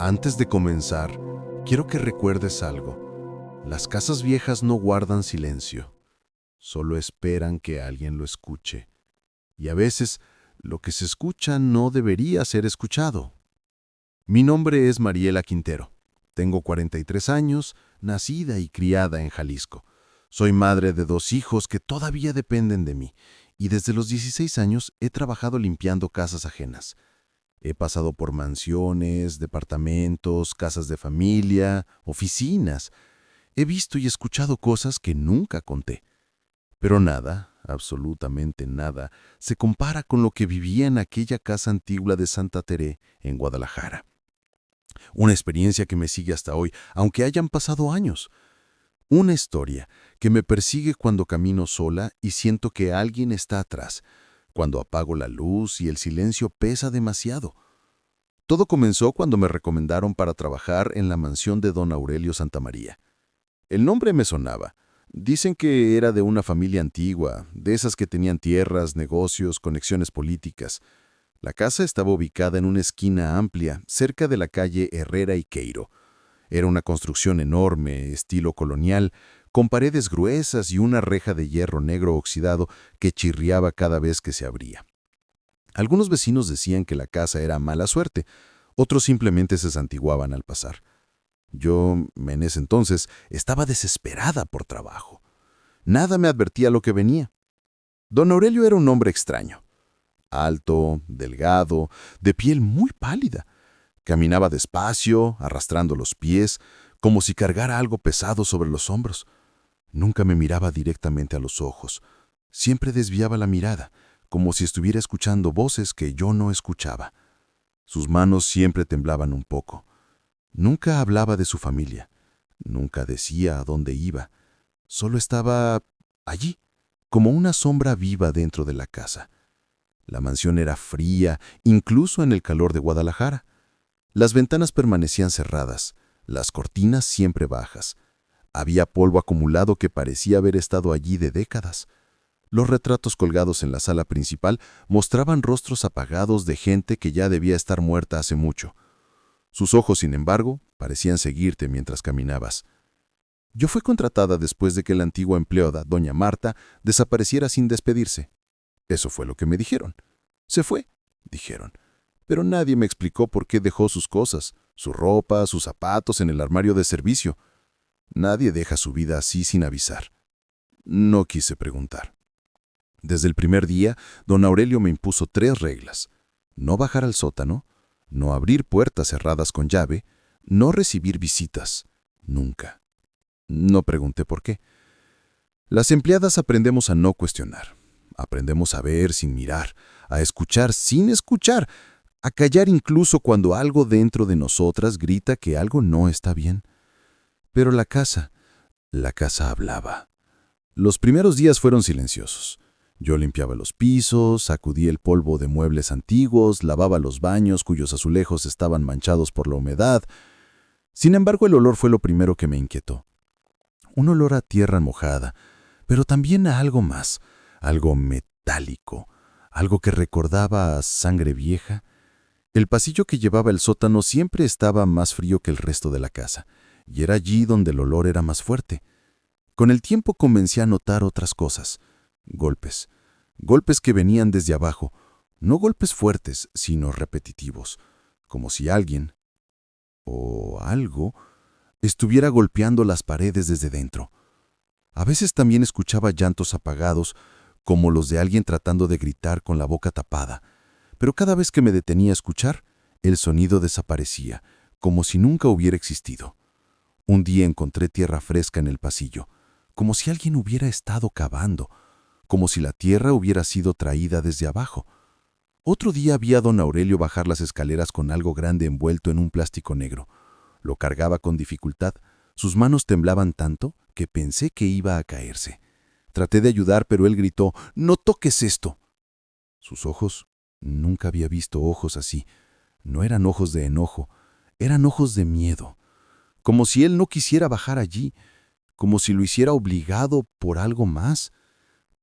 Antes de comenzar, quiero que recuerdes algo. Las casas viejas no guardan silencio, solo esperan que alguien lo escuche. Y a veces, lo que se escucha no debería ser escuchado. Mi nombre es Mariela Quintero. Tengo 43 años, nacida y criada en Jalisco. Soy madre de 2 hijos que todavía dependen de mí, y desde los 16 años he trabajado limpiando casas ajenas. He pasado por mansiones, departamentos, casas de familia, oficinas. He visto y escuchado cosas que nunca conté. Pero nada, absolutamente nada, se compara con lo que vivía en aquella casa antigua de Santa Teré, en Guadalajara. Una experiencia que me sigue hasta hoy, aunque hayan pasado años. Una historia que me persigue cuando camino sola y siento que alguien está atrás, cuando apago la luz y el silencio pesa demasiado. Todo comenzó cuando me recomendaron para trabajar en la mansión de don Aurelio Santamaría. El nombre me sonaba. Dicen que era de una familia antigua, de esas que tenían tierras, negocios, conexiones políticas. La casa estaba ubicada en una esquina amplia, cerca de la calle Herrera y Queiro. Era una construcción enorme, estilo colonial, con paredes gruesas y una reja de hierro negro oxidado que chirriaba cada vez que se abría. Algunos vecinos decían que la casa era mala suerte, otros simplemente se santiguaban al pasar. Yo, en ese entonces, estaba desesperada por trabajo. Nada me advertía lo que venía. Don Aurelio era un hombre extraño. Alto, delgado, de piel muy pálida. Caminaba despacio, arrastrando los pies, como si cargara algo pesado sobre los hombros. Nunca me miraba directamente a los ojos. Siempre desviaba la mirada, como si estuviera escuchando voces que yo no escuchaba. Sus manos siempre temblaban un poco. Nunca hablaba de su familia. Nunca decía a dónde iba. Solo estaba allí, como una sombra viva dentro de la casa. La mansión era fría, incluso en el calor de Guadalajara. Las ventanas permanecían cerradas, las cortinas siempre bajas. Había polvo acumulado que parecía haber estado allí de décadas. Los retratos colgados en la sala principal mostraban rostros apagados de gente que ya debía estar muerta hace mucho. Sus ojos, sin embargo, parecían seguirte mientras caminabas. Yo fui contratada después de que la antigua empleada, doña Marta, desapareciera sin despedirse. Eso fue lo que me dijeron. Se fue, dijeron. Pero nadie me explicó por qué dejó sus cosas, su ropa, sus zapatos en el armario de servicio. Nadie deja su vida así sin avisar. No quise preguntar. Desde el primer día, don Aurelio me impuso 3 reglas. No bajar al sótano, no abrir puertas cerradas con llave, no recibir visitas. Nunca. No pregunté por qué. Las empleadas aprendemos a no cuestionar. Aprendemos a ver sin mirar, a escuchar sin escuchar, a callar incluso cuando algo dentro de nosotras grita que algo no está bien. Pero la casa hablaba. Los primeros días fueron silenciosos. Yo limpiaba los pisos, sacudía el polvo de muebles antiguos, lavaba los baños cuyos azulejos estaban manchados por la humedad. Sin embargo, el olor fue lo primero que me inquietó. Un olor a tierra mojada, pero también a algo más, algo metálico, algo que recordaba a sangre vieja. El pasillo que llevaba el sótano siempre estaba más frío que el resto de la casa, y era allí donde el olor era más fuerte. Con el tiempo comencé a notar otras cosas. Golpes. Golpes que venían desde abajo. No golpes fuertes, sino repetitivos. Como si alguien, o algo, estuviera golpeando las paredes desde dentro. A veces también escuchaba llantos apagados, como los de alguien tratando de gritar con la boca tapada. Pero cada vez que me detenía a escuchar, el sonido desaparecía, como si nunca hubiera existido. Un día encontré tierra fresca en el pasillo, como si alguien hubiera estado cavando, como si la tierra hubiera sido traída desde abajo. Otro día vi a don Aurelio bajar las escaleras con algo grande envuelto en un plástico negro. Lo cargaba con dificultad. Sus manos temblaban tanto que pensé que iba a caerse. Traté de ayudar, pero él gritó, «¡No toques esto!». Sus ojos, nunca había visto ojos así. No eran ojos de enojo, eran ojos de miedo. Como si él no quisiera bajar allí, como si lo hiciera obligado por algo más.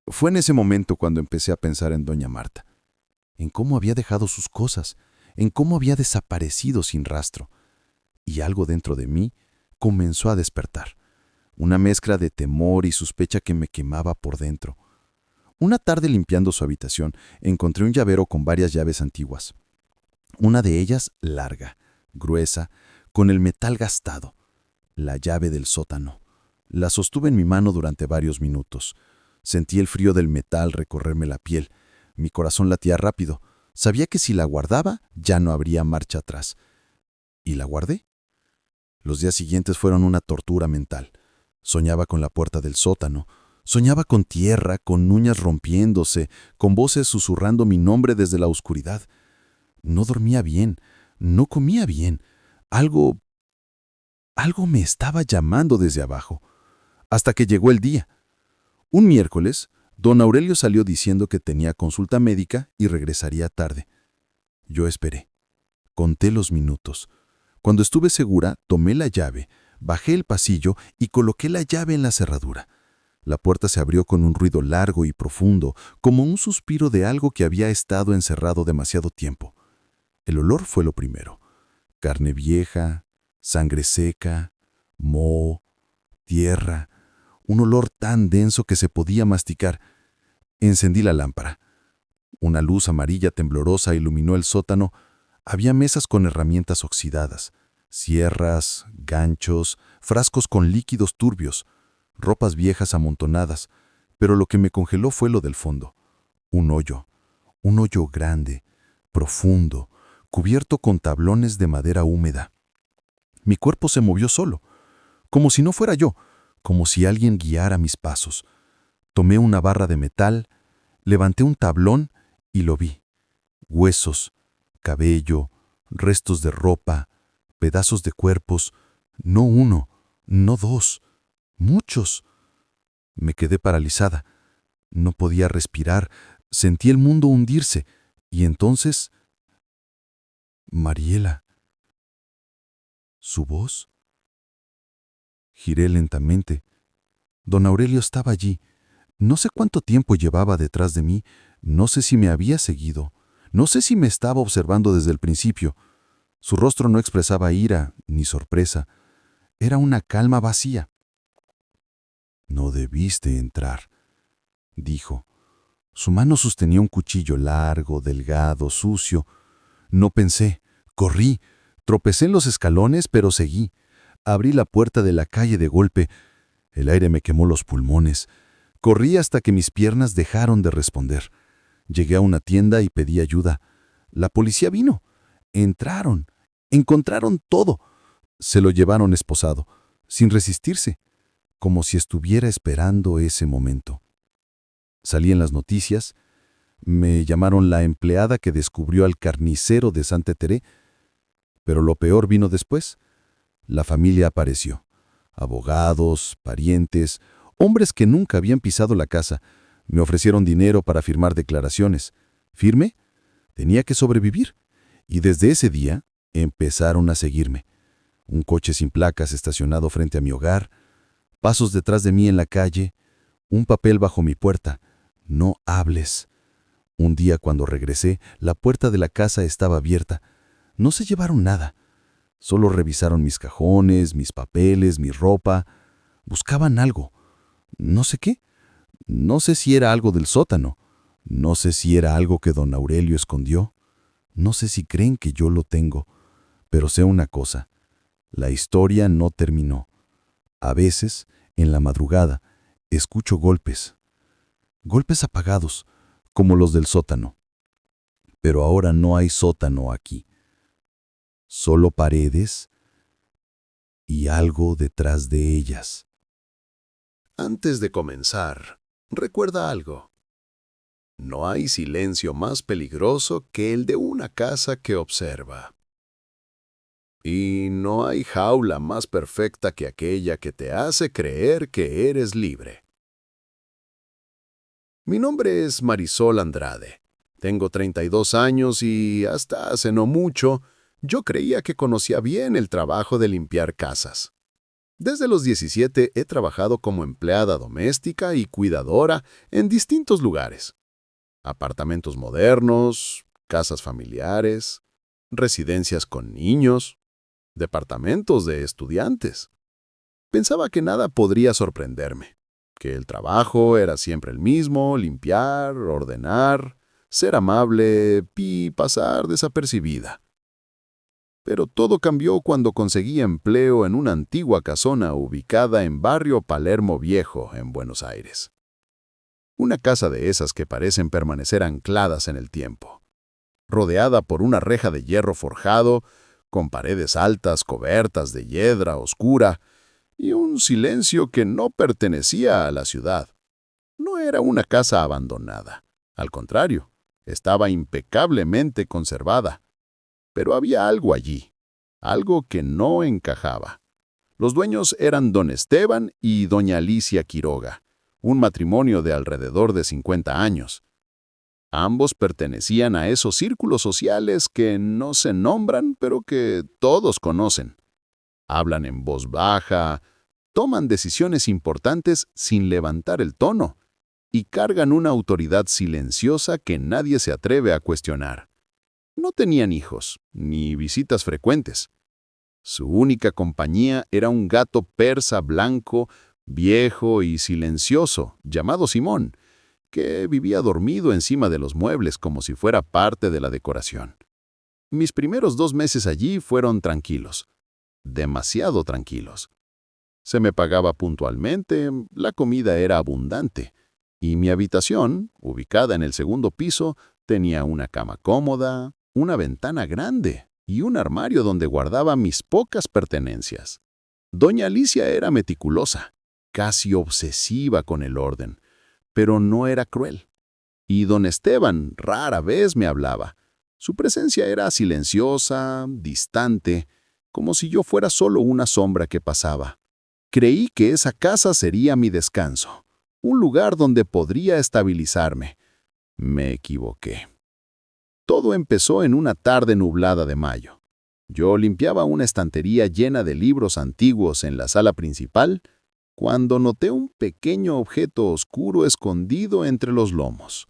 Fue en ese momento cuando empecé a pensar en doña Marta, en cómo había dejado sus cosas, en cómo había desaparecido sin rastro. y algo dentro de mí comenzó a despertar. Una mezcla de temor y sospecha que me quemaba por dentro. Una tarde limpiando su habitación, encontré un llavero con varias llaves antiguas. Una de ellas larga, gruesa, con el metal gastado. La llave del sótano. La sostuve en mi mano durante varios minutos. Sentí el frío del metal recorrerme la piel. Mi corazón latía rápido. Sabía que si la guardaba, ya no habría marcha atrás. ¿Y la guardé? Los días siguientes fueron una tortura mental. Soñaba con la puerta del sótano. Soñaba con tierra, con uñas rompiéndose, con voces susurrando mi nombre desde la oscuridad. No dormía bien, no comía bien. Algo me estaba llamando desde abajo. Hasta que llegó el día. Un miércoles, don Aurelio salió diciendo que tenía consulta médica y regresaría tarde. Yo esperé. Conté los minutos. Cuando estuve segura, tomé la llave, bajé el pasillo y coloqué la llave en la cerradura. La puerta se abrió con un ruido largo y profundo, como un suspiro de algo que había estado encerrado demasiado tiempo. El olor fue lo primero. Carne vieja, sangre seca, moho, tierra, un olor tan denso que se podía masticar. Encendí la lámpara. Una luz amarilla temblorosa iluminó el sótano. Había mesas con herramientas oxidadas, sierras, ganchos, frascos con líquidos turbios, ropas viejas amontonadas, pero lo que me congeló fue lo del fondo. Un hoyo grande, profundo, cubierto con tablones de madera húmeda. Mi cuerpo se movió solo, como si no fuera yo, como si alguien guiara mis pasos. Tomé una barra de metal, levanté un tablón y lo vi. Huesos, cabello, restos de ropa, pedazos de cuerpos, no uno, no dos, muchos. Me quedé paralizada. No podía respirar, sentí el mundo hundirse, y entonces... Mariela. ¿Su voz? Giré lentamente. Don Aurelio estaba allí. No sé cuánto tiempo llevaba detrás de mí, no sé si me había seguido, no sé si me estaba observando desde el principio. Su rostro no expresaba ira ni sorpresa. Era una calma vacía. «No debiste entrar», dijo. Su mano sostenía un cuchillo largo, delgado, sucio. No pensé, corrí, tropecé en los escalones, pero seguí. Abrí la puerta de la calle de golpe. El aire me quemó los pulmones. Corrí hasta que mis piernas dejaron de responder. Llegué a una tienda y pedí ayuda. La policía vino. Entraron. Encontraron todo. Se lo llevaron esposado, sin resistirse, como si estuviera esperando ese momento. Salí en las noticias. Me llamaron la empleada que descubrió al carnicero de Santa Teré. Pero lo peor vino después. La familia apareció. Abogados, parientes, hombres que nunca habían pisado la casa. Me ofrecieron dinero para firmar declaraciones. ¿Firmé? Tenía que sobrevivir. Y desde ese día empezaron a seguirme. Un coche sin placas estacionado frente a mi hogar, pasos detrás de mí en la calle, un papel bajo mi puerta. No hables. Un día cuando regresé, la puerta de la casa estaba abierta. No se llevaron nada. Solo revisaron mis cajones, mis papeles, mi ropa. Buscaban algo. No sé qué. No sé si era algo del sótano. No sé si era algo que don Aurelio escondió. No sé si creen que yo lo tengo. Pero sé una cosa. La historia no terminó. A veces, en la madrugada, escucho golpes. Golpes apagados, como los del sótano. Pero ahora no hay sótano aquí. Solo paredes y algo detrás de ellas. Antes de comenzar, recuerda algo. No hay silencio más peligroso que el de una casa que observa. Y no hay jaula más perfecta que aquella que te hace creer que eres libre. Mi nombre es Marisol Andrade. Tengo 32 años y, hasta hace no mucho, yo creía que conocía bien el trabajo de limpiar casas. Desde los 17 he trabajado como empleada doméstica y cuidadora en distintos lugares. Apartamentos modernos, casas familiares, residencias con niños. departamentos de estudiantes. Pensaba que nada podría sorprenderme, que el trabajo era siempre el mismo: limpiar, ordenar, ser amable y pasar desapercibida. Pero todo cambió cuando conseguí empleo en una antigua casona ubicada en barrio Palermo Viejo, en Buenos Aires. Una casa de esas que parecen permanecer ancladas en el tiempo, rodeada por una reja de hierro forjado, con paredes altas cobertas de hiedra oscura y un silencio que no pertenecía a la ciudad. No era una casa abandonada, al contrario, estaba impecablemente conservada. Pero había algo allí, algo que no encajaba. Los dueños eran don Esteban y doña Alicia Quiroga, un matrimonio de alrededor de 50 años. Ambos pertenecían a esos círculos sociales que no se nombran, pero que todos conocen. Hablan en voz baja, toman decisiones importantes sin levantar el tono y cargan una autoridad silenciosa que nadie se atreve a cuestionar. No tenían hijos, ni visitas frecuentes. Su única compañía era un gato persa blanco, viejo y silencioso, llamado Simón, que vivía dormido encima de los muebles como si fuera parte de la decoración. Mis primeros 2 meses allí fueron tranquilos, demasiado tranquilos. Se me pagaba puntualmente, la comida era abundante, y mi habitación, ubicada en el segundo piso, tenía una cama cómoda, una ventana grande y un armario donde guardaba mis pocas pertenencias. Doña Alicia era meticulosa, casi obsesiva con el orden, pero no era cruel. Y don Esteban rara vez me hablaba. Su presencia era silenciosa, distante, como si yo fuera solo una sombra que pasaba. Creí que esa casa sería mi descanso, un lugar donde podría estabilizarme. Me equivoqué. Todo empezó en una tarde nublada de mayo. Yo limpiaba una estantería llena de libros antiguos en la sala principal cuando noté un pequeño objeto oscuro escondido entre los lomos.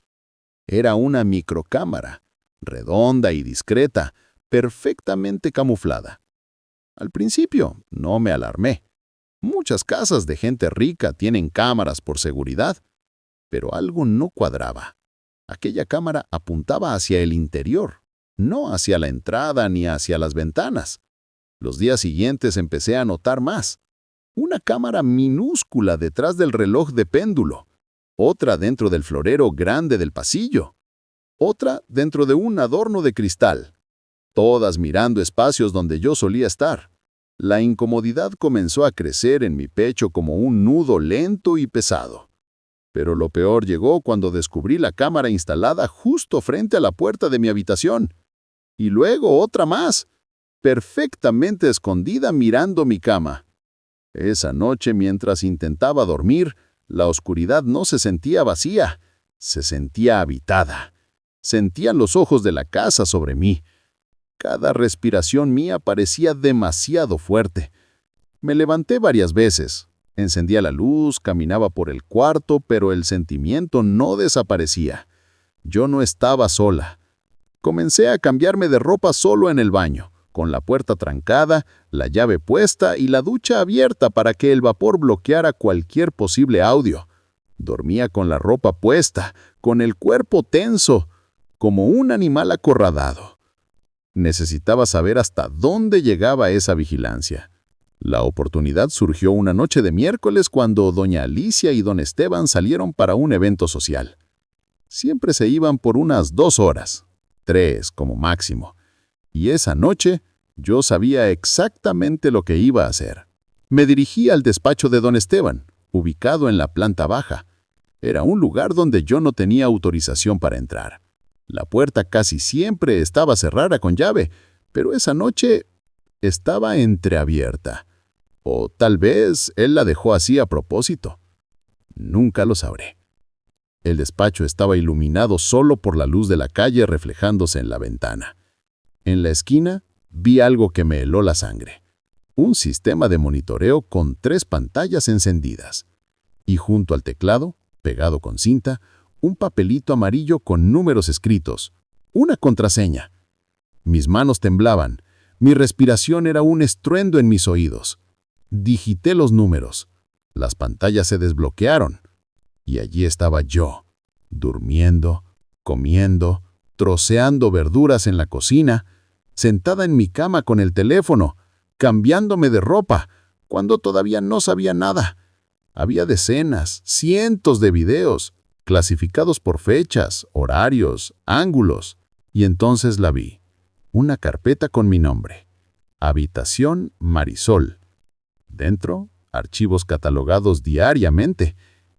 Era una microcámara, redonda y discreta, perfectamente camuflada. Al principio no me alarmé. Muchas casas de gente rica tienen cámaras por seguridad, pero algo no cuadraba. Aquella cámara apuntaba hacia el interior, no hacia la entrada ni hacia las ventanas. Los días siguientes empecé a notar más. Una cámara minúscula detrás del reloj de péndulo, otra dentro del florero grande del pasillo, otra dentro de un adorno de cristal, todas mirando espacios donde yo solía estar. La incomodidad comenzó a crecer en mi pecho como un nudo lento y pesado. Pero lo peor llegó cuando descubrí la cámara instalada justo frente a la puerta de mi habitación. Y luego otra más, perfectamente escondida mirando mi cama. Esa noche, mientras intentaba dormir, la oscuridad no se sentía vacía, se sentía habitada. Sentía los ojos de la casa sobre mí. Cada respiración mía parecía demasiado fuerte. Me levanté varias veces. Encendía la luz, caminaba por el cuarto, pero el sentimiento no desaparecía. Yo no estaba sola. Comencé a cambiarme de ropa solo en el baño, con la puerta trancada, la llave puesta y la ducha abierta para que el vapor bloqueara cualquier posible audio. Dormía con la ropa puesta, con el cuerpo tenso, como un animal acorralado. Necesitaba saber hasta dónde llegaba esa vigilancia. La oportunidad surgió una noche de miércoles cuando doña Alicia y don Esteban salieron para un evento social. Siempre se iban por unas 2 horas, 3 como máximo. Y esa noche yo sabía exactamente lo que iba a hacer. Me dirigí al despacho de don Esteban, ubicado en la planta baja. Era un lugar donde yo no tenía autorización para entrar. La puerta casi siempre estaba cerrada con llave, pero esa noche estaba entreabierta. O tal vez él la dejó así a propósito. Nunca lo sabré. El despacho estaba iluminado solo por la luz de la calle reflejándose en la ventana. En la esquina vi algo que me heló la sangre. Un sistema de monitoreo con 3 pantallas encendidas. Y junto al teclado, pegado con cinta, un papelito amarillo con números escritos. Una contraseña. Mis manos temblaban. Mi respiración era un estruendo en mis oídos. Digité los números. Las pantallas se desbloquearon. Y allí estaba yo, durmiendo, comiendo, troceando verduras en la cocina, sentada en mi cama con el teléfono, cambiándome de ropa, cuando todavía no sabía nada. Había decenas, cientos de videos, clasificados por fechas, horarios, ángulos. Y entonces la vi. Una carpeta con mi nombre. Habitación Marisol. Dentro, archivos catalogados diariamente.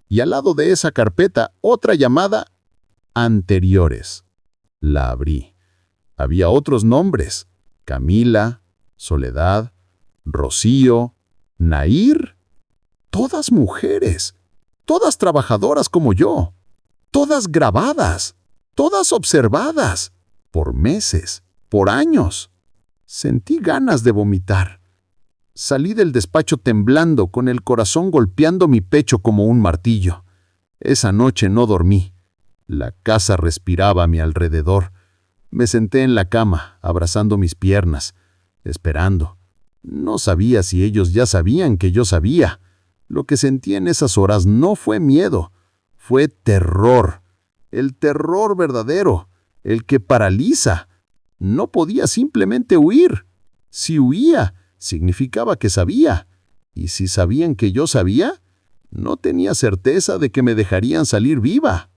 Y al lado de esa carpeta, otra llamada Anteriores. La abrí. Había otros nombres. Camila, Soledad, Rocío, Nair. Todas mujeres. Todas trabajadoras como yo. Todas grabadas. Todas observadas. Por meses. Por años. Sentí ganas de vomitar. Salí del despacho temblando, con el corazón golpeando mi pecho como un martillo. Esa noche no dormí. La casa respiraba a mi alrededor. Me senté en la cama, abrazando mis piernas, esperando. No sabía si ellos ya sabían que yo sabía. Lo que sentí en esas horas no fue miedo, fue terror. El terror verdadero, el que paraliza. No podía simplemente huir. Si huía, significaba que sabía. Y si sabían que yo sabía, no tenía certeza de que me dejarían salir viva.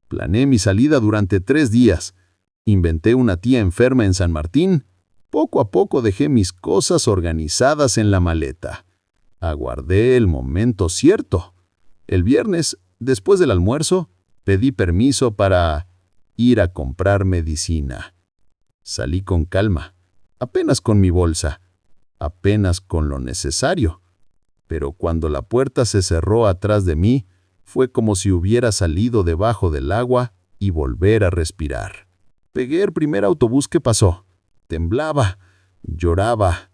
Planeé mi salida durante 3 días. Inventé una tía enferma en San Martín. Poco a poco dejé mis cosas organizadas en la maleta. Aguardé el momento cierto. El viernes, después del almuerzo, pedí permiso para ir a comprar medicina. Salí con calma, apenas con mi bolsa, apenas con lo necesario. Pero cuando la puerta se cerró atrás de mí, fue como si hubiera salido debajo del agua y volver a respirar. Pegué el primer autobús que pasó. Temblaba, lloraba,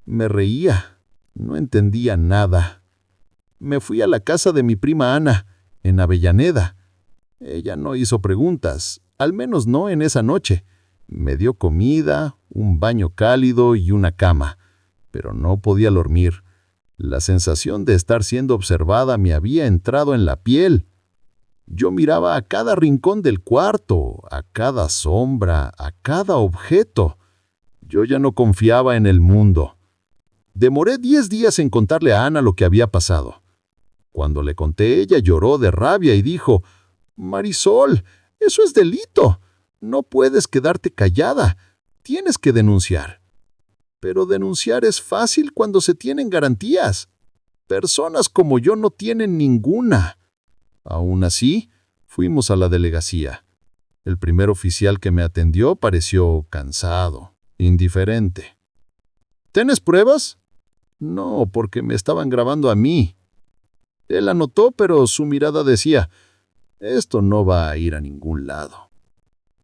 me reía, no entendía nada. Me fui a la casa de mi prima Ana, en Avellaneda. Ella no hizo preguntas, al menos no en esa noche. Me dio comida, un baño cálido y una cama, pero no podía dormir. La sensación de estar siendo observada me había entrado en la piel. Yo miraba a cada rincón del cuarto, a cada sombra, a cada objeto. Yo ya no confiaba en el mundo. Demoré 10 días en contarle a Ana lo que había pasado. Cuando le conté, ella lloró de rabia y dijo: «Marisol, eso es delito. No puedes quedarte callada. Tienes que denunciar». Pero denunciar es fácil cuando se tienen garantías. Personas como yo no tienen ninguna. Aún así, fuimos a la delegacia. El primer oficial que me atendió pareció cansado, indiferente. ¿Tienes pruebas? No, porque me estaban grabando a mí. Él anotó, pero su mirada decía: «Esto no va a ir a ningún lado».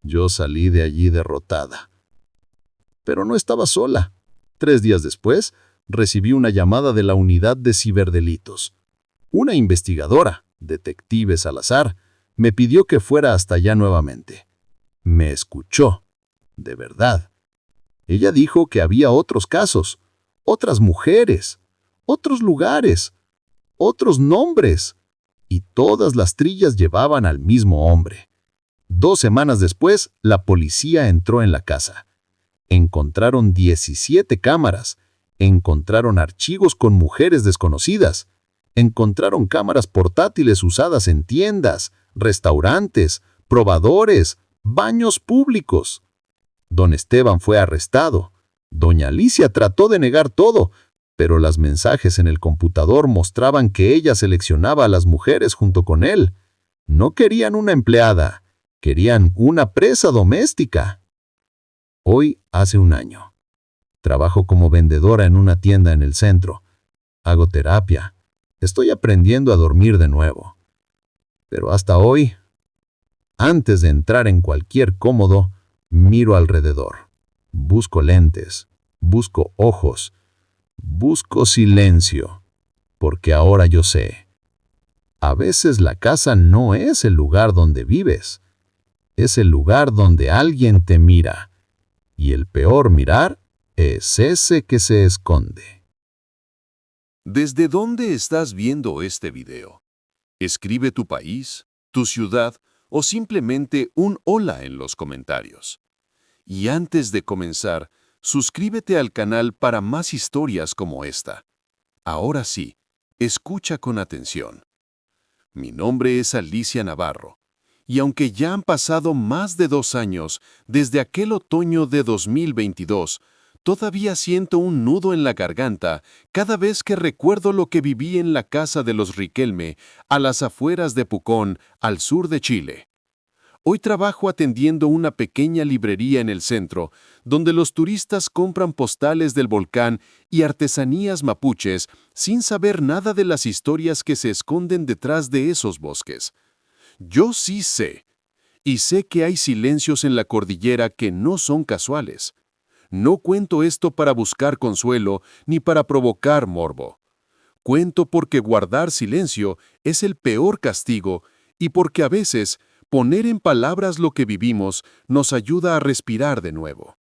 Yo salí de allí derrotada. Pero no estaba sola. 3 días después, recibí una llamada de la unidad de ciberdelitos. Una investigadora, detective Salazar, me pidió que fuera hasta allá nuevamente. Me escuchó, de verdad. Ella dijo que había otros casos, otras mujeres, otros lugares, otros nombres, y todas las trillas llevaban al mismo hombre. 2 semanas después, la policía entró en la casa. Encontraron 17 cámaras, encontraron archivos con mujeres desconocidas, encontraron cámaras portátiles usadas en tiendas, restaurantes, probadores, baños públicos. Don Esteban fue arrestado. Doña Alicia trató de negar todo, pero los mensajes en el computador mostraban que ella seleccionaba a las mujeres junto con él. No querían una empleada, querían una presa doméstica. Hoy hace 1 año. Trabajo como vendedora en una tienda en el centro. Hago terapia. Estoy aprendiendo a dormir de nuevo. Pero hasta hoy, antes de entrar en cualquier cómodo, miro alrededor. Busco lentes, busco ojos, busco silencio, porque ahora yo sé. A veces la casa no es el lugar donde vives, es el lugar donde alguien te mira. Y el peor mirar es ese que se esconde. ¿Desde dónde estás viendo este video? Escribe tu país, tu ciudad o simplemente un hola en los comentarios. Y antes de comenzar, suscríbete al canal para más historias como esta. Ahora sí, escucha con atención. Mi nombre es Alicia Navarro, y aunque ya han pasado más de 2 años desde aquel otoño de 2022, todavía siento un nudo en la garganta cada vez que recuerdo lo que viví en la casa de los Riquelme, a las afueras de Pucón, al sur de Chile. Hoy trabajo atendiendo una pequeña librería en el centro, donde los turistas compran postales del volcán y artesanías mapuches sin saber nada de las historias que se esconden detrás de esos bosques. Yo sí sé, y sé que hay silencios en la cordillera que no son casuales. No cuento esto para buscar consuelo ni para provocar morbo. Cuento porque guardar silencio es el peor castigo y porque a veces poner en palabras lo que vivimos nos ayuda a respirar de nuevo.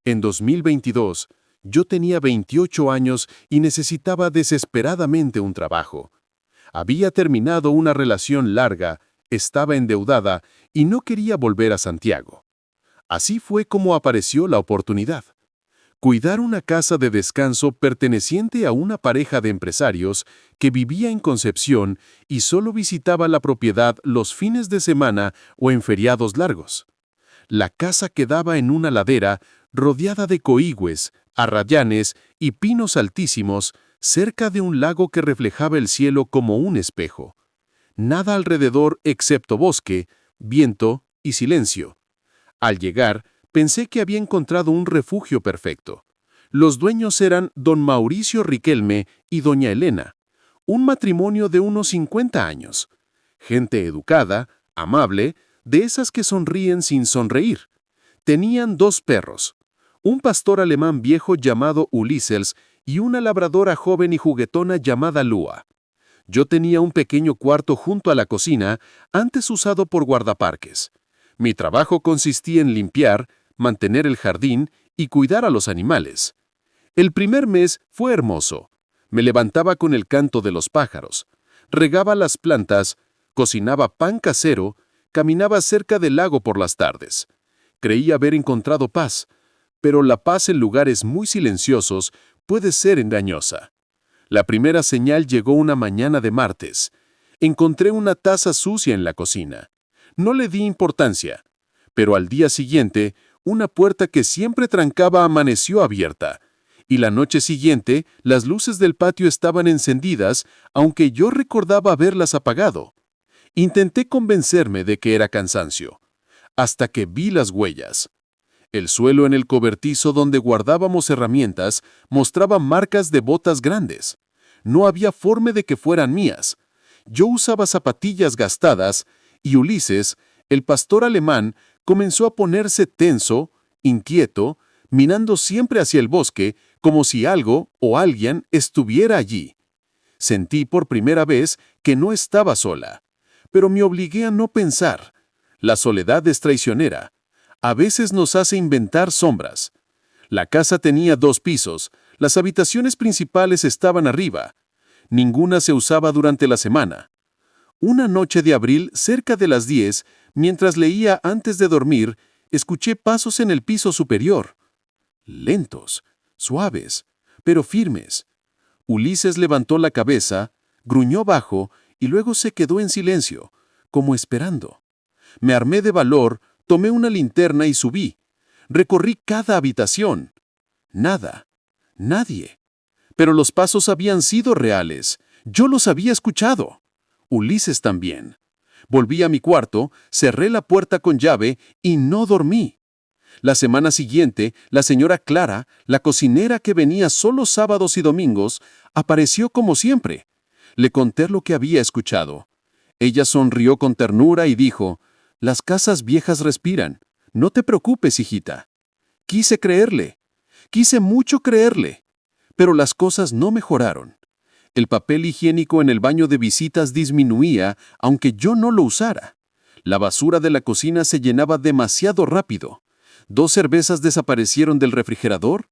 En 2022, yo tenía 28 años y necesitaba desesperadamente un trabajo. Había terminado una relación larga, estaba endeudada y no quería volver a Santiago. Así fue como apareció la oportunidad. Cuidar una casa de descanso perteneciente a una pareja de empresarios que vivía en Concepción y solo visitaba la propiedad los fines de semana o en feriados largos. La casa quedaba en una ladera rodeada de coigües, arrayanes y pinos altísimos, cerca de un lago que reflejaba el cielo como un espejo. Nada alrededor excepto bosque, viento y silencio. Al llegar, pensé que había encontrado un refugio perfecto. Los dueños eran don Mauricio Riquelme y doña Elena, un matrimonio de unos 50 años. Gente educada, amable, de esas que sonríen sin sonreír. Tenían 2 perros, un pastor alemán viejo llamado Ulises y una labradora joven y juguetona llamada Lua. Yo tenía un pequeño cuarto junto a la cocina, antes usado por guardaparques. Mi trabajo consistía en limpiar, mantener el jardín y cuidar a los animales. El primer mes fue hermoso. Me levantaba con el canto de los pájaros, regaba las plantas, cocinaba pan casero, caminaba cerca del lago por las tardes. Creí haber encontrado paz, pero la paz en lugares muy silenciosos puede ser engañosa. La primera señal llegó una mañana de martes. Encontré una taza sucia en la cocina. No le di importancia, pero al día siguiente, una puerta que siempre trancaba amaneció abierta, y la noche siguiente las luces del patio estaban encendidas, aunque yo recordaba haberlas apagado. Intenté convencerme de que era cansancio, hasta que vi las huellas. El suelo en el cobertizo donde guardábamos herramientas mostraba marcas de botas grandes. No había forma de que fueran mías. Yo usaba zapatillas gastadas y Ulises, el pastor alemán, comenzó a ponerse tenso, inquieto, mirando siempre hacia el bosque como si algo o alguien estuviera allí. Sentí por primera vez que no estaba sola, pero me obligué a no pensar. La soledad es traicionera. A veces nos hace inventar sombras. La casa tenía 2 pisos, las habitaciones principales estaban arriba. Ninguna se usaba durante la semana. Una noche de abril, cerca de las 10, mientras leía antes de dormir, escuché pasos en el piso superior. Lentos, suaves, pero firmes. Ulises levantó la cabeza, gruñó bajo y luego se quedó en silencio, como esperando. Me armé de valor, tomé una linterna y subí. Recorrí cada habitación. Nada, nadie. Pero los pasos habían sido reales. Yo los había escuchado. Ulises también. Volví a mi cuarto, cerré la puerta con llave y no dormí. La semana siguiente, la señora Clara, la cocinera que venía solo sábados y domingos, apareció como siempre. Le conté lo que había escuchado. Ella sonrió con ternura y dijo: «Las casas viejas respiran. No te preocupes, hijita». Quise creerle. Quise mucho creerle. Pero las cosas no mejoraron. El papel higiénico en el baño de visitas disminuía, aunque yo no lo usara. La basura de la cocina se llenaba demasiado rápido. 2 cervezas desaparecieron del refrigerador.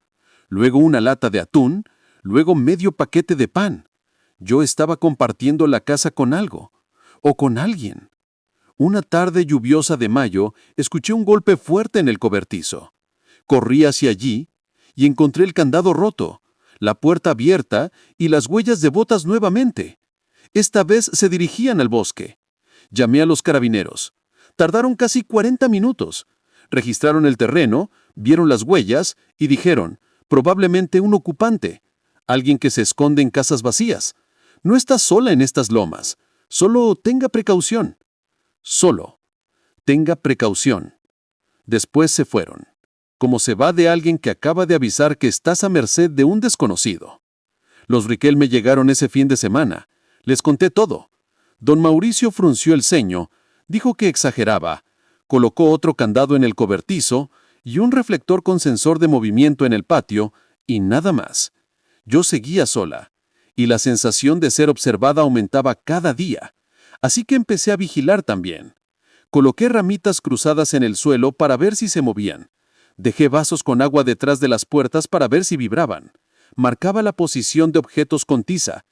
luego una lata de atún, luego medio paquete de pan. Yo estaba compartiendo la casa con algo, o con alguien. Una tarde lluviosa de mayo, escuché un golpe fuerte en el cobertizo. Corrí hacia allí y encontré el candado roto, la puerta abierta y las huellas de botas nuevamente. Esta vez se dirigían al bosque. Llamé a los carabineros. Tardaron casi 40 minutos. Registraron el terreno, vieron las huellas y dijeron, probablemente un ocupante, alguien que se esconde en casas vacías. No está sola en estas lomas. Solo tenga precaución. Solo tenga precaución. Después se fueron, como se va de alguien que acaba de avisar que estás a merced de un desconocido. Los Riquelme llegaron ese fin de semana. Les conté todo. Don Mauricio frunció el ceño, dijo que exageraba, colocó otro candado en el cobertizo y un reflector con sensor de movimiento en el patio, y nada más. Yo seguía sola, y la sensación de ser observada aumentaba cada día, así que empecé a vigilar también. Coloqué ramitas cruzadas en el suelo para ver si se movían. Dejé vasos con agua detrás de las puertas para ver si vibraban. Marcaba la posición de objetos con tiza,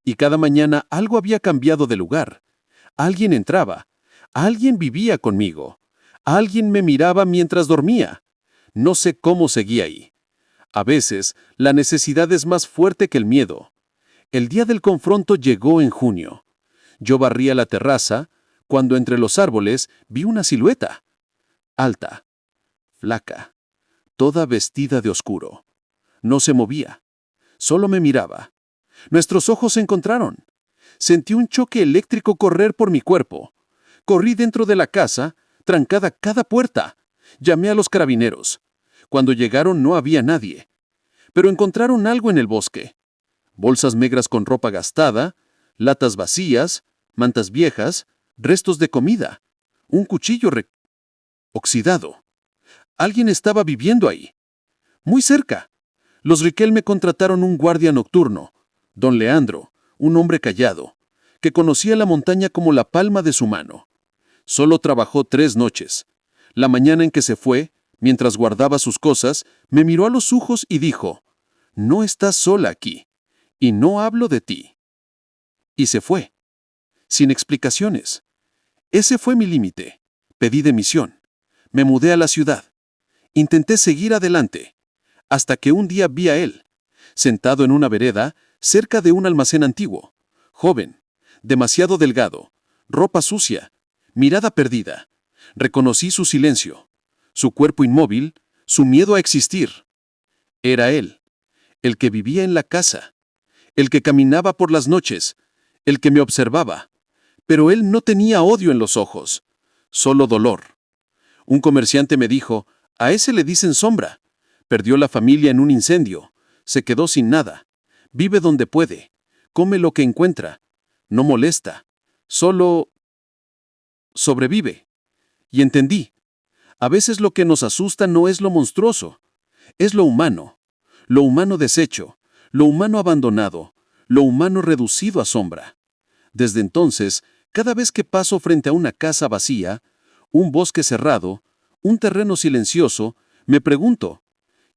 y cada mañana algo había cambiado de lugar. Alguien entraba, alguien vivía conmigo, alguien me miraba mientras dormía. No sé cómo seguía ahí. A veces, la necesidad es más fuerte que el miedo. El día del confronto llegó en junio. Yo barría la terraza, cuando entre los árboles vi una silueta. Alta, flaca, toda vestida de oscuro. No se movía, solo me miraba. Nuestros ojos se encontraron. Sentí un choque eléctrico correr por mi cuerpo. Corrí dentro de la casa, trancada cada puerta. Llamé a los carabineros. Cuando llegaron no había nadie. Pero encontraron algo en el bosque. Bolsas negras con ropa gastada, latas vacías, mantas viejas, restos de comida, un cuchillo oxidado. Alguien estaba viviendo ahí. Muy cerca. Los Riquelme contrataron un guardia nocturno, don Leandro, un hombre callado, que conocía la montaña como la palma de su mano. Solo trabajó 3 noches. La mañana en que se fue, mientras guardaba sus cosas, me miró a los ojos y dijo, «No estás sola aquí, y no hablo de ti». Y se fue, sin explicaciones. Ese fue mi límite. Pedí dimisión. Me mudé a la ciudad. Intenté seguir adelante, hasta que un día vi a él, sentado en una vereda, cerca de un almacén antiguo, joven, demasiado delgado, ropa sucia, mirada perdida. Reconocí su silencio, su cuerpo inmóvil, su miedo a existir. Era él, el que vivía en la casa, el que caminaba por las noches, el que me observaba. Pero él no tenía odio en los ojos, solo dolor. Un comerciante me dijo, «A ese le dicen sombra. Perdió la familia en un incendio, se quedó sin nada, vive donde puede, come lo que encuentra, no molesta, solo sobrevive». Y entendí, a veces lo que nos asusta no es lo monstruoso, es lo humano deshecho, lo humano abandonado, lo humano reducido a sombra. Desde entonces, cada vez que paso frente a una casa vacía, un bosque cerrado, un terreno silencioso, me pregunto,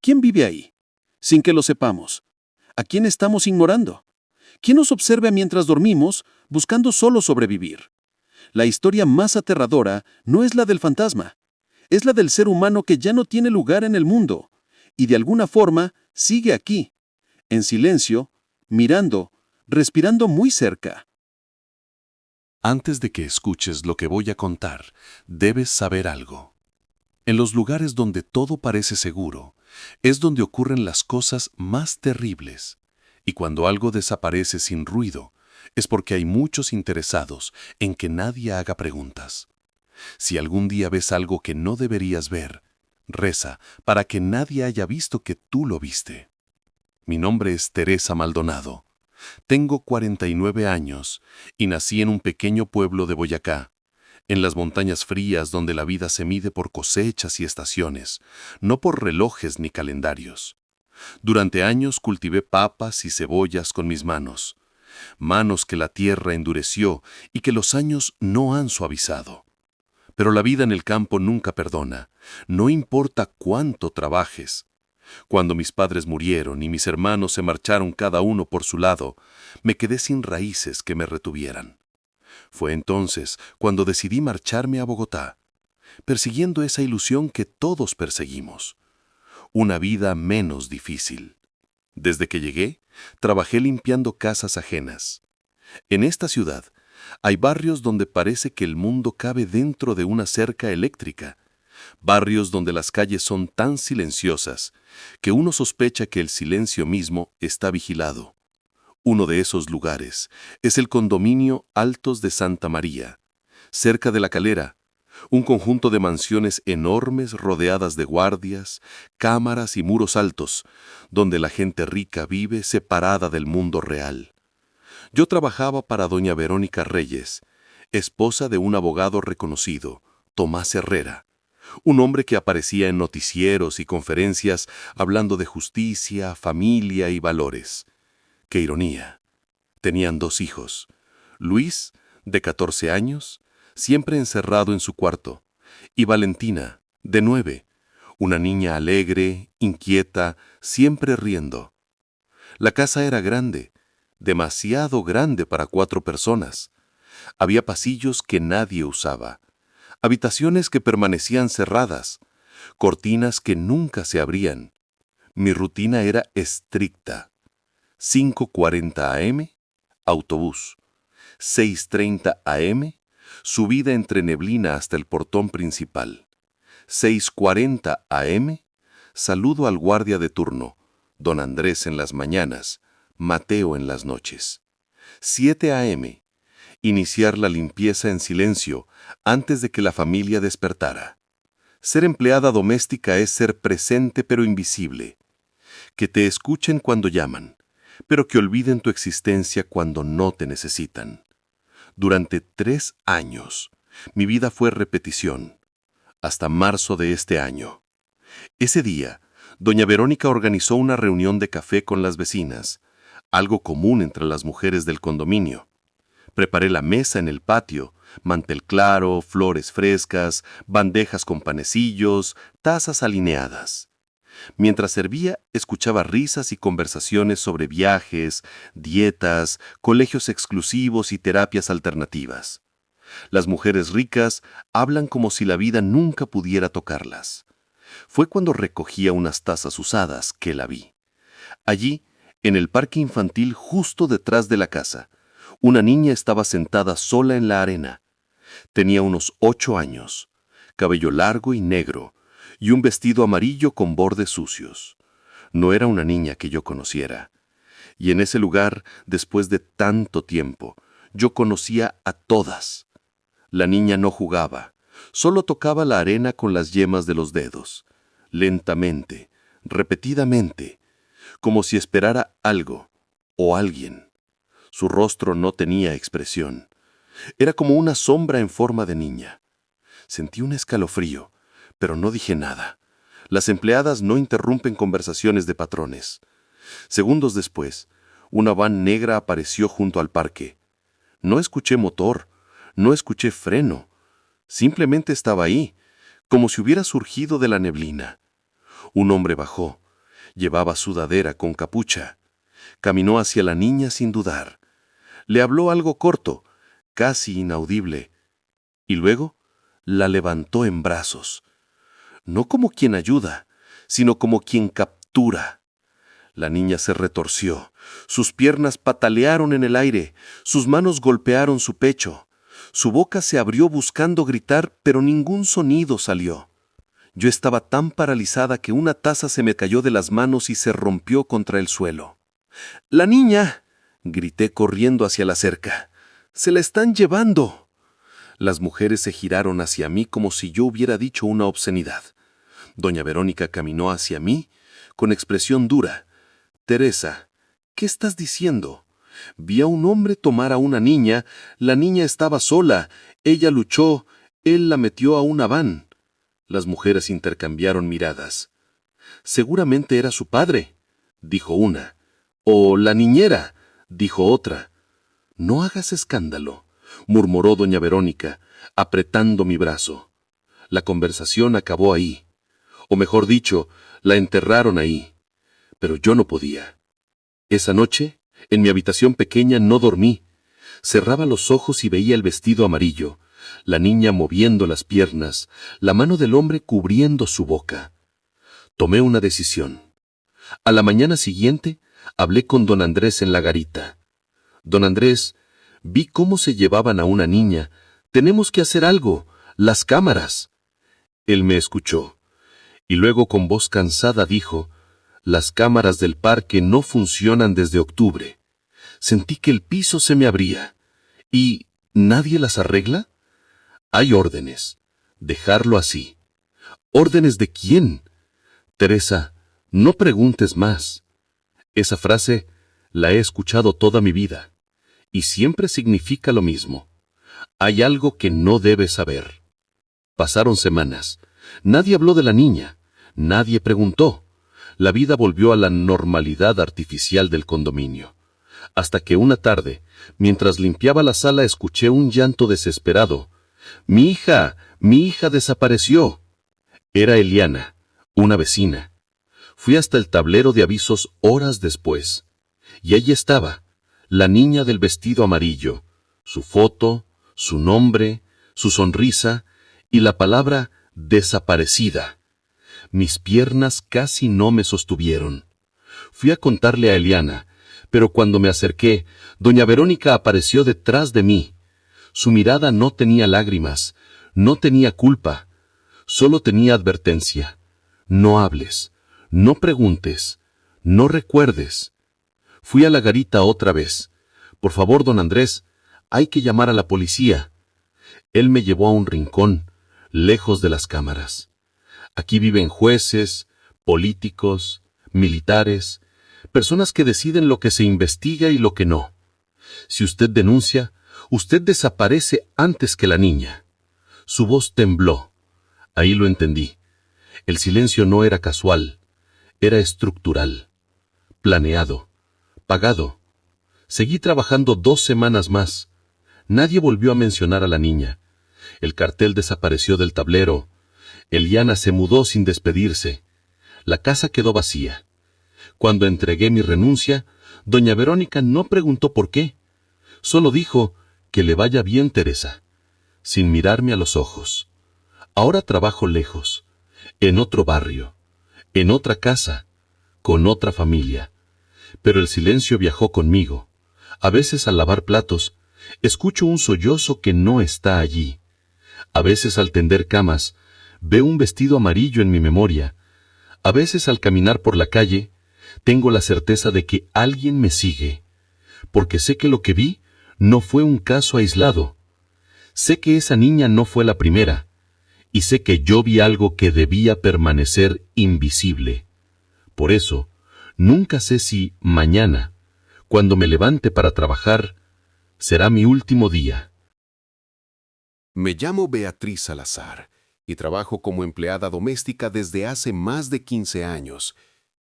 ¿quién vive ahí? Sin que lo sepamos. ¿A quién estamos ignorando? ¿Quién nos observa mientras dormimos, buscando solo sobrevivir? La historia más aterradora no es la del fantasma, es la del ser humano que ya no tiene lugar en el mundo, y de alguna forma sigue aquí, en silencio, mirando, respirando muy cerca. Antes de que escuches lo que voy a contar, debes saber algo. En los lugares donde todo parece seguro, es donde ocurren las cosas más terribles. Y cuando algo desaparece sin ruido, es porque hay muchos interesados en que nadie haga preguntas. Si algún día ves algo que no deberías ver, reza para que nadie haya visto que tú lo viste. Mi nombre es Teresa Maldonado. Tengo 49 años y nací en un pequeño pueblo de Boyacá, en las montañas frías donde la vida se mide por cosechas y estaciones, no por relojes ni calendarios. Durante años cultivé papas y cebollas con mis manos que la tierra endureció y que los años no han suavizado. Pero la vida en el campo nunca perdona, no importa cuánto trabajes. Cuando mis padres murieron y mis hermanos se marcharon cada uno por su lado, me quedé sin raíces que me retuvieran. Fue entonces cuando decidí marcharme a Bogotá, persiguiendo esa ilusión que todos perseguimos, una vida menos difícil. Desde que llegué, trabajé limpiando casas ajenas. En esta ciudad, hay barrios donde parece que el mundo cabe dentro de una cerca eléctrica, barrios donde las calles son tan silenciosas que uno sospecha que el silencio mismo está vigilado. Uno de esos lugares es el condominio Altos de Santa María, cerca de La Calera, un conjunto de mansiones enormes rodeadas de guardias, cámaras y muros altos, donde la gente rica vive separada del mundo real. Yo trabajaba para doña Verónica Reyes, esposa de un abogado reconocido, Tomás Herrera, un hombre que aparecía en noticieros y conferencias hablando de justicia, familia y valores. ¡Qué ironía! Tenían 2 hijos, Luis, de 14 años, siempre encerrado en su cuarto, y Valentina, de 9, una niña alegre, inquieta, siempre riendo. La casa era grande, demasiado grande para 4 personas. Había pasillos que nadie usaba, habitaciones que permanecían cerradas, cortinas que nunca se abrían. Mi rutina era estricta. 5:40 a.m., autobús. 6:30 a.m., subida entre neblina hasta el portón principal. 6:40 a.m., saludo al guardia de turno, don Andrés en las mañanas, Mateo en las noches. 7 a.m., iniciar la limpieza en silencio antes de que la familia despertara. Ser empleada doméstica es ser presente pero invisible. Que te escuchen cuando llaman, pero que olviden tu existencia cuando no te necesitan. Durante 3 años, mi vida fue repetición, hasta marzo de este año. Ese día, doña Verónica organizó una reunión de café con las vecinas, algo común entre las mujeres del condominio. Preparé la mesa en el patio, mantel claro, flores frescas, bandejas con panecillos, tazas alineadas. Mientras servía, escuchaba risas y conversaciones sobre viajes, dietas, colegios exclusivos y terapias alternativas. Las mujeres ricas hablan como si la vida nunca pudiera tocarlas. Fue cuando recogía unas tazas usadas que la vi. Allí, en el parque infantil justo detrás de la casa, una niña estaba sentada sola en la arena. Tenía unos 8 años, cabello largo y negro, y un vestido amarillo con bordes sucios. No era una niña que yo conociera. Y en ese lugar, después de tanto tiempo, yo conocía a todas. La niña no jugaba, solo tocaba la arena con las yemas de los dedos, lentamente, repetidamente, como si esperara algo o alguien. Su rostro no tenía expresión. Era como una sombra en forma de niña. Sentí un escalofrío, pero no dije nada. Las empleadas no interrumpen conversaciones de patrones. Segundos después, una van negra apareció junto al parque. No escuché motor, no escuché freno. Simplemente estaba ahí, como si hubiera surgido de la neblina. Un hombre bajó. Llevaba sudadera con capucha. Caminó hacia la niña sin dudar. Le habló algo corto, casi inaudible, y luego la levantó en brazos. No como quien ayuda, sino como quien captura. La niña se retorció, sus piernas patalearon en el aire, sus manos golpearon su pecho. Su boca se abrió buscando gritar, pero ningún sonido salió. Yo estaba tan paralizada que una taza se me cayó de las manos y se rompió contra el suelo. ¡La niña!, grité corriendo hacia la cerca. ¡Se la están llevando! Las mujeres se giraron hacia mí como si yo hubiera dicho una obscenidad. Doña Verónica caminó hacia mí con expresión dura. «Teresa, ¿qué estás diciendo? Vi a un hombre tomar a una niña, la niña estaba sola, ella luchó, él la metió a una van». Las mujeres intercambiaron miradas. «Seguramente era su padre», dijo una. «O la niñera», dijo otra. «No hagas escándalo», murmuró doña Verónica, apretando mi brazo. La conversación acabó ahí. O mejor dicho, La enterraron ahí, pero yo no podía. Esa noche, en mi habitación pequeña no dormí. Cerraba los ojos y veía el vestido amarillo, la niña moviendo las piernas, la mano del hombre cubriendo su boca. Tomé una decisión. A la mañana siguiente, hablé con don Andrés en la garita. Don Andrés, vi cómo se llevaban a una niña. Tenemos que hacer algo. Las cámaras. Él me escuchó, y luego con voz cansada dijo, las cámaras del parque no funcionan desde octubre. Sentí que el piso se me abría. ¿Y nadie las arregla? Hay órdenes. Dejarlo así. ¿Órdenes de quién? Teresa, no preguntes más. Esa frase la he escuchado toda mi vida, y siempre significa lo mismo. Hay algo que no debes saber. Pasaron semanas. Nadie habló de la niña. Nadie preguntó. La vida volvió a la normalidad artificial del condominio. Hasta que una tarde, mientras limpiaba la sala, escuché un llanto desesperado. Mi hija desapareció. Era Eliana, una vecina. Fui hasta el tablero de avisos horas después. Y allí estaba, la niña del vestido amarillo, su foto, su nombre, su sonrisa y la palabra desaparecida. Mis piernas casi no me sostuvieron. Fui a contarle a Eliana, pero cuando me acerqué, doña Verónica apareció detrás de mí. Su mirada no tenía lágrimas, no tenía culpa, solo tenía advertencia. No hables, no preguntes, no recuerdes. Fui a la garita otra vez. Por favor, don Andrés, hay que llamar a la policía. Él me llevó a un rincón, lejos de las cámaras. Aquí viven jueces, políticos, militares, personas que deciden lo que se investiga y lo que no. Si usted denuncia, usted desaparece antes que la niña. Su voz tembló. Ahí lo entendí. El silencio no era casual, era estructural, planeado, pagado. Seguí trabajando 2 semanas más. Nadie volvió a mencionar a la niña. El cartel desapareció del tablero. Eliana se mudó sin despedirse. La casa quedó vacía. Cuando entregué mi renuncia, doña Verónica no preguntó por qué. Solo dijo, que le vaya bien, Teresa, sin mirarme a los ojos. Ahora trabajo lejos, en otro barrio, en otra casa, con otra familia. Pero el silencio viajó conmigo. A veces al lavar platos, escucho un sollozo que no está allí. A veces al tender camas, veo un vestido amarillo en mi memoria. A veces al caminar por la calle, tengo la certeza de que alguien me sigue, porque sé que lo que vi no fue un caso aislado. Sé que esa niña no fue la primera, y sé que yo vi algo que debía permanecer invisible. Por eso, nunca sé si mañana, cuando me levante para trabajar, será mi último día. Me llamo Beatriz Salazar y trabajo como empleada doméstica desde hace más de 15 años.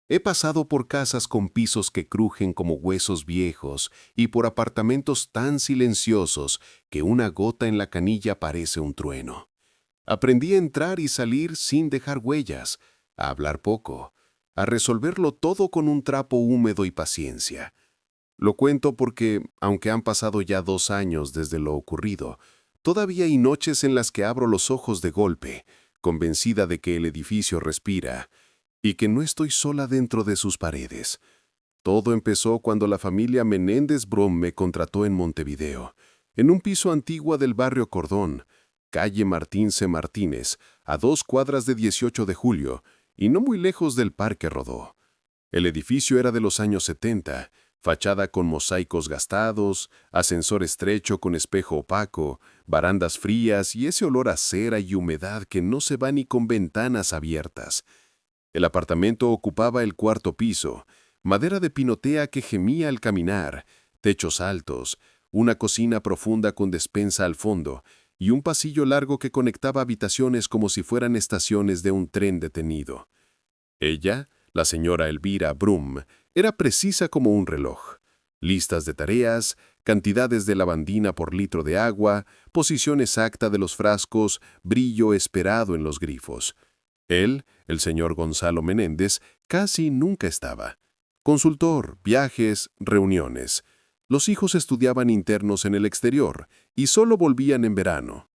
He pasado por casas con pisos que crujen como huesos viejos y por apartamentos tan silenciosos que una gota en la canilla parece un trueno. Aprendí a entrar y salir sin dejar huellas, a hablar poco, a resolverlo todo con un trapo húmedo y paciencia. Lo cuento porque, aunque han pasado ya 2 años desde lo ocurrido, todavía hay noches en las que abro los ojos de golpe, convencida de que el edificio respira y que no estoy sola dentro de sus paredes. Todo empezó cuando la familia Menéndez Brum me contrató en Montevideo, en un piso antiguo del barrio Cordón, calle Martín C. Martínez, a 2 cuadras de 18 de julio, y no muy lejos del Parque Rodó. El edificio era de los años 70, fachada con mosaicos gastados, ascensor estrecho con espejo opaco, barandas frías y ese olor a cera y humedad que no se va ni con ventanas abiertas. El apartamento ocupaba el 4º piso, madera de pinotea que gemía al caminar, techos altos, una cocina profunda con despensa al fondo y un pasillo largo que conectaba habitaciones como si fueran estaciones de un tren detenido. Ella, la señora Elvira Brum, era precisa como un reloj. Listas de tareas, cantidades de lavandina por litro de agua, posición exacta de los frascos, brillo esperado en los grifos. Él, el señor Gonzalo Menéndez, casi nunca estaba. Consultor, viajes, reuniones. Los hijos estudiaban internos en el exterior y solo volvían en verano.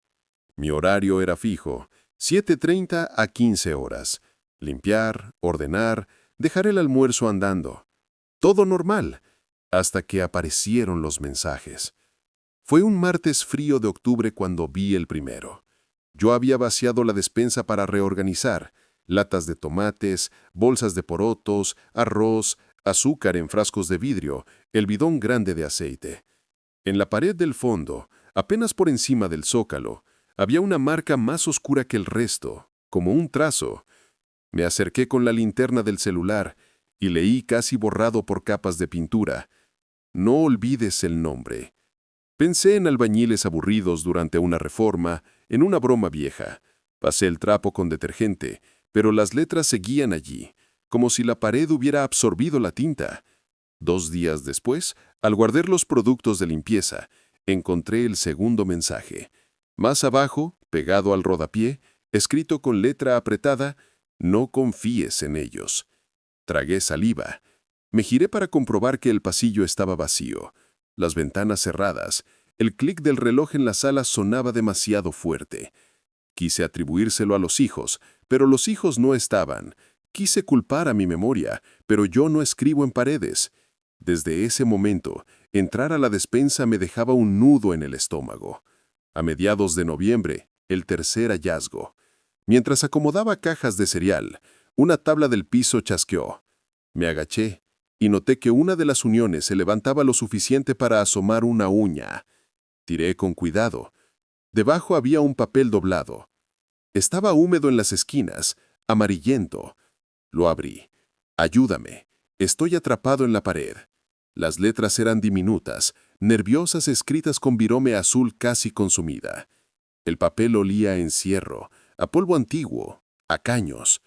Mi horario era fijo, 7:30 a 15 horas. Limpiar, ordenar, dejar el almuerzo andando. Todo normal, hasta que aparecieron los mensajes. Fue un martes frío de octubre cuando vi el primero. Yo había vaciado la despensa para reorganizar, latas de tomates, bolsas de porotos, arroz, azúcar en frascos de vidrio, el bidón grande de aceite. En la pared del fondo, apenas por encima del zócalo, había una marca más oscura que el resto, como un trazo. Me acerqué con la linterna del celular y leí casi borrado por capas de pintura: no olvides el nombre. Pensé en albañiles aburridos durante una reforma, en una broma vieja. Pasé el trapo con detergente, pero las letras seguían allí, como si la pared hubiera absorbido la tinta. 2 días después, al guardar los productos de limpieza, encontré el segundo mensaje. Más abajo, pegado al rodapié, escrito con letra apretada: no confíes en ellos. Tragué saliva. Me giré para comprobar que el pasillo estaba vacío. Las ventanas cerradas. El clic del reloj en la sala sonaba demasiado fuerte. Quise atribuírselo a los hijos, pero los hijos no estaban. Quise culpar a mi memoria, pero yo no escribo en paredes. Desde ese momento, entrar a la despensa me dejaba un nudo en el estómago. A mediados de noviembre, el tercer hallazgo. Mientras acomodaba cajas de cereal, una tabla del piso chasqueó. Me agaché y noté que una de las uniones se levantaba lo suficiente para asomar una uña. Tiré con cuidado. Debajo había un papel doblado. Estaba húmedo en las esquinas, amarillento. Lo abrí. Ayúdame. Estoy atrapado en la pared. Las letras eran diminutas, nerviosas, escritas con virome azul casi consumida. El papel olía a encierro, a polvo antiguo, a caños.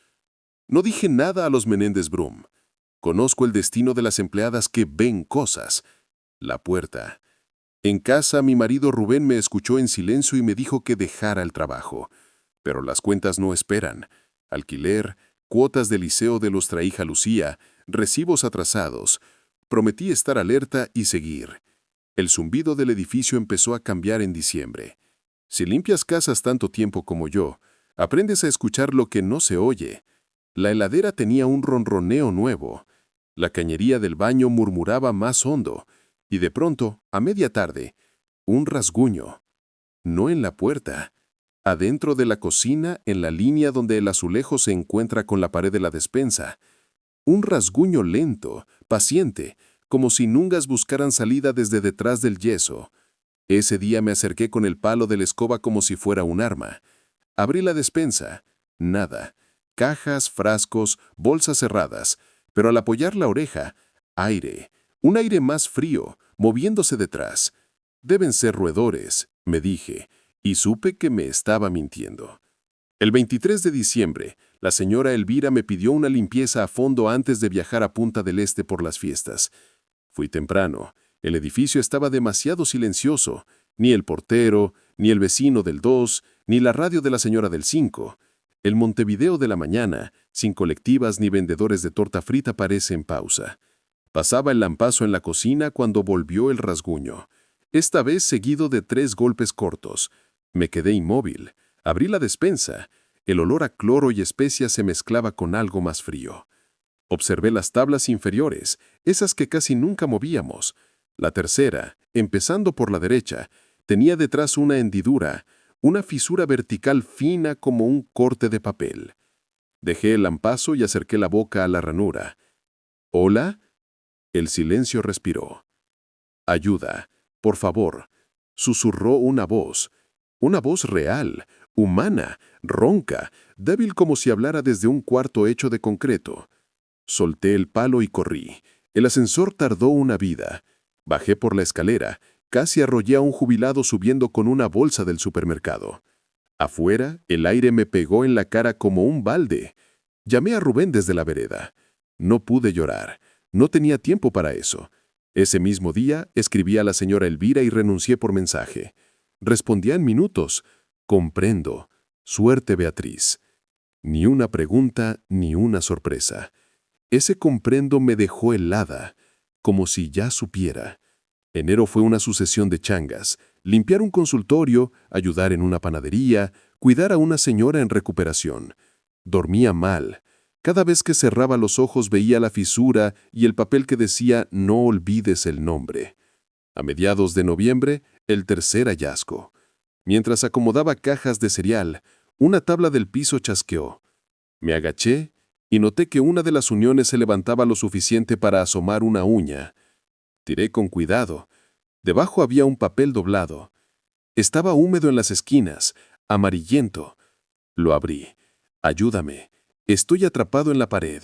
No dije nada a los Menéndez Brum. Conozco el destino de las empleadas que ven cosas. La puerta. En casa, mi marido Rubén me escuchó en silencio y me dijo que dejara el trabajo. Pero las cuentas no esperan. Alquiler, cuotas de liceo de nuestra hija Lucía, recibos atrasados. Prometí estar alerta y seguir. El zumbido del edificio empezó a cambiar en diciembre. Si limpias casas tanto tiempo como yo, aprendes a escuchar lo que no se oye. La heladera tenía un ronroneo nuevo. La cañería del baño murmuraba más hondo. Y de pronto, a media tarde, un rasguño. No en la puerta. Adentro de la cocina, en la línea donde el azulejo se encuentra con la pared de la despensa. Un rasguño lento, paciente, como si nungas buscaran salida desde detrás del yeso. Ese día me acerqué con el palo de la escoba como si fuera un arma. Abrí la despensa. Nada. Cajas, frascos, bolsas cerradas. Pero al apoyar la oreja, aire. Un aire más frío, moviéndose detrás. Deben ser roedores, me dije, y supe que me estaba mintiendo. El 23 de diciembre, la señora Elvira me pidió una limpieza a fondo antes de viajar a Punta del Este por las fiestas. Fui temprano. El edificio estaba demasiado silencioso. Ni el portero, ni el vecino del 2, ni la radio de la señora del 5. El Montevideo de la mañana, sin colectivas ni vendedores de torta frita, parece en pausa. Pasaba el lampazo en la cocina cuando volvió el rasguño. Esta vez seguido de 3 golpes cortos. Me quedé inmóvil. Abrí la despensa. El olor a cloro y especias se mezclaba con algo más frío. Observé las tablas inferiores, esas que casi nunca movíamos. La tercera, empezando por la derecha, tenía detrás una hendidura, una fisura vertical fina como un corte de papel. Dejé el lampazo y acerqué la boca a la ranura. ¿Hola? El silencio respiró. Ayuda, por favor, susurró una voz real, humana, ronca, débil como si hablara desde un cuarto hecho de concreto. Solté el palo y corrí. El ascensor tardó una vida. Bajé por la escalera. Casi arrollé a un jubilado subiendo con una bolsa del supermercado. Afuera, el aire me pegó en la cara como un balde. Llamé a Rubén desde la vereda. No pude llorar. No tenía tiempo para eso. Ese mismo día, escribí a la señora Elvira y renuncié por mensaje. Respondía en minutos. Comprendo. Suerte, Beatriz. Ni una pregunta, ni una sorpresa. Ese comprendo me dejó helada, como si ya supiera. Enero fue una sucesión de changas: limpiar un consultorio, ayudar en una panadería, cuidar a una señora en recuperación. Dormía mal. Cada vez que cerraba los ojos veía la fisura y el papel que decía «No olvides el nombre». A mediados de noviembre, el tercer hallazgo. Mientras acomodaba cajas de cereal, una tabla del piso chasqueó. Me agaché y noté que una de las uniones se levantaba lo suficiente para asomar una uña. Tiré con cuidado. Debajo había un papel doblado. Estaba húmedo en las esquinas, amarillento. Lo abrí. «Ayúdame. Estoy atrapado en la pared».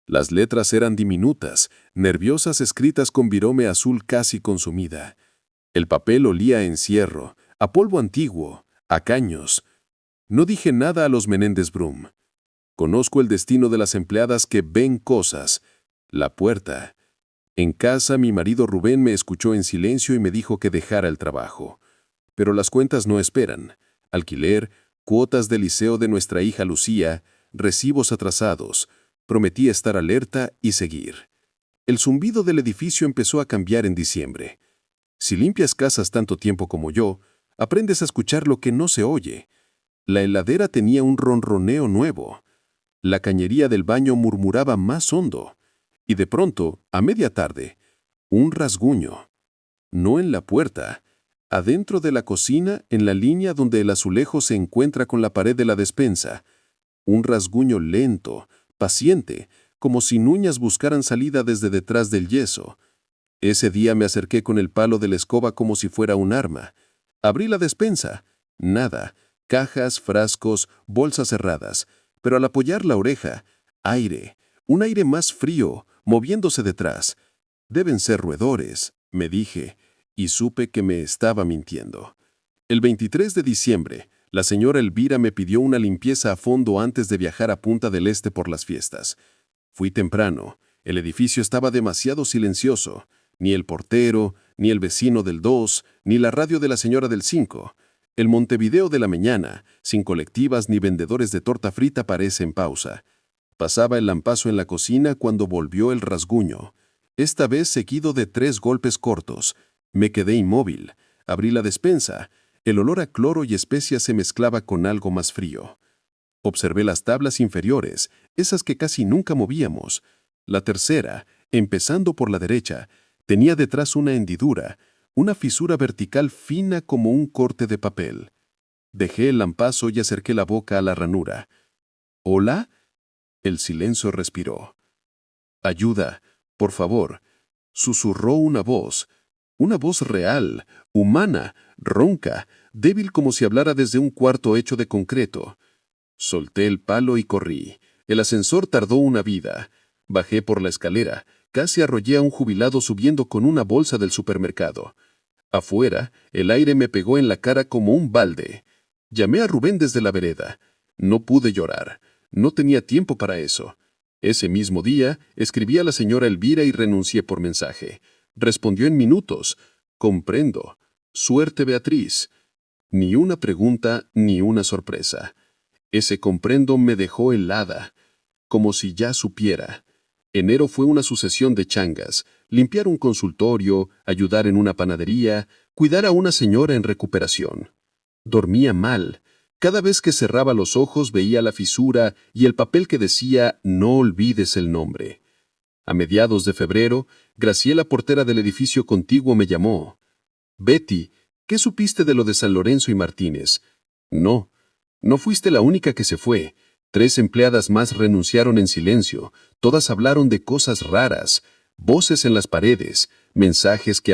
Las letras eran diminutas, nerviosas, escritas con virome azul casi consumida. El papel olía a encierro, a polvo antiguo, a caños. No dije nada a los Menéndez Brum. Conozco el destino de las empleadas que ven cosas. La puerta. En casa, mi marido Rubén me escuchó en silencio y me dijo que dejara el trabajo. Pero las cuentas no esperan. Alquiler, cuotas del liceo de nuestra hija Lucía, recibos atrasados. Prometí estar alerta y seguir. El zumbido del edificio empezó a cambiar en diciembre. Si limpias casas tanto tiempo como yo, aprendes a escuchar lo que no se oye. La heladera tenía un ronroneo nuevo. La cañería del baño murmuraba más hondo. Y de pronto, a media tarde, un rasguño. No en la puerta, adentro de la cocina, en la línea donde el azulejo se encuentra con la pared de la despensa. Un rasguño lento, paciente, como si uñas buscaran salida desde detrás del yeso. Ese día me acerqué con el palo de la escoba como si fuera un arma. Abrí la despensa. Nada. Cajas, frascos, bolsas cerradas. Pero al apoyar la oreja, aire. Un aire más frío, moviéndose detrás. Deben ser roedores, me dije, y supe que me estaba mintiendo. El 23 de diciembre, la señora Elvira me pidió una limpieza a fondo antes de viajar a Punta del Este por las fiestas. Fui temprano. El edificio estaba demasiado silencioso. Ni el portero, ni el vecino del 2, ni la radio de la señora del 5. El Montevideo de la mañana, sin colectivas ni vendedores de torta frita, parece en pausa. Pasaba el lampazo en la cocina cuando volvió el rasguño. Esta vez seguido de 3 golpes cortos. Me quedé inmóvil. Abrí la despensa. El olor a cloro y especias se mezclaba con algo más frío. Observé las tablas inferiores, esas que casi nunca movíamos. La tercera, empezando por la derecha, tenía detrás una hendidura, una fisura vertical fina como un corte de papel. Dejé el lampazo y acerqué la boca a la ranura. «¿Hola?» El silencio respiró. «Ayuda, por favor», susurró una voz real, humana, ronca, débil como si hablara desde un cuarto hecho de concreto. Solté el palo y corrí. El ascensor tardó una vida. Bajé por la escalera. Casi arrollé a un jubilado subiendo con una bolsa del supermercado. Afuera, el aire me pegó en la cara como un balde. Llamé a Rubén desde la vereda. No pude llorar. No tenía tiempo para eso. Ese mismo día, escribí a la señora Elvira y renuncié por mensaje. Respondió en minutos. «Comprendo. Suerte, Beatriz». Ni una pregunta, ni una sorpresa. Ese comprendo me dejó helada, como si ya supiera. Enero fue una sucesión de changas: limpiar un consultorio, ayudar en una panadería, cuidar a una señora en recuperación. Dormía mal. Cada vez que cerraba los ojos veía la fisura y el papel que decía «No olvides el nombre». A mediados de febrero, Graciela, portera del edificio contiguo, me llamó. «Betty, ¿qué supiste de lo de San Lorenzo y Martínez?» «No, no fuiste la única que se fue. 3 empleadas más renunciaron en silencio. Todas hablaron de cosas raras, voces en las paredes, mensajes que